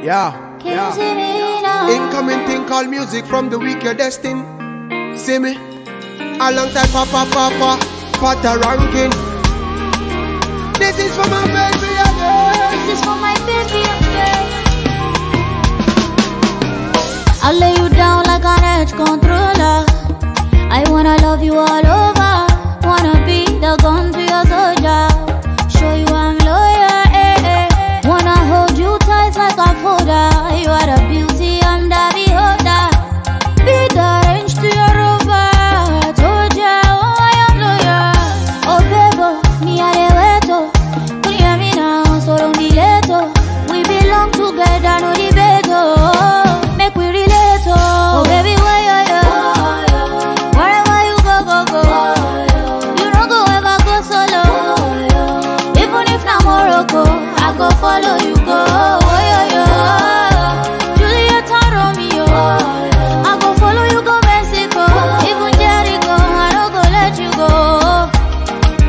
Yeah. Incoming thing called music from the weak you're destined. See me? A long time Pata ranking. This is for my baby again. This is for my baby again. I'll lay you down like an edge controller. I wanna love you all over. Wanna be the gun to your soldier. Show you I'm loyal, Wanna hold you tight like a folder. You are the beauty, I'm the beholder. Be the range to your rover. Told ya, oh I am loyal. Oh baby, me a de weto. Clear me now, so don't be late. We belong together, no debate. Make we relate. Oh baby, where you? Wherever you go. You don't go ever go solo. Even if na Morocco, I go follow you go. Juliet and Romeo, I go follow you go Mexico. Even Jericho, I don't go let you go.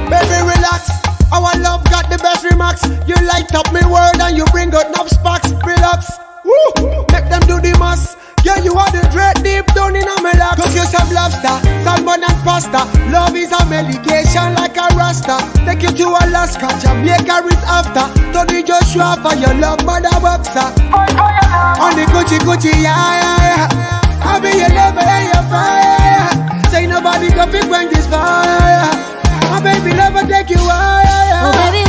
Baby relax, our love got the best remarks. You light up me world and you bring out enough sparks. Relax, woo, make them do the mass. Yeah, you are the dread deep down in a melon. Cook you some lobster, salmon and pasta. Love is a medication like a rasta. Take you to Alaska, Jamaica is after. Tony Joshua for your love, mother boxer. On the Gucci, yeah. I'll be your lover and your fire. Say nobody can pick when this fire. My baby lover take you higher. Oh baby,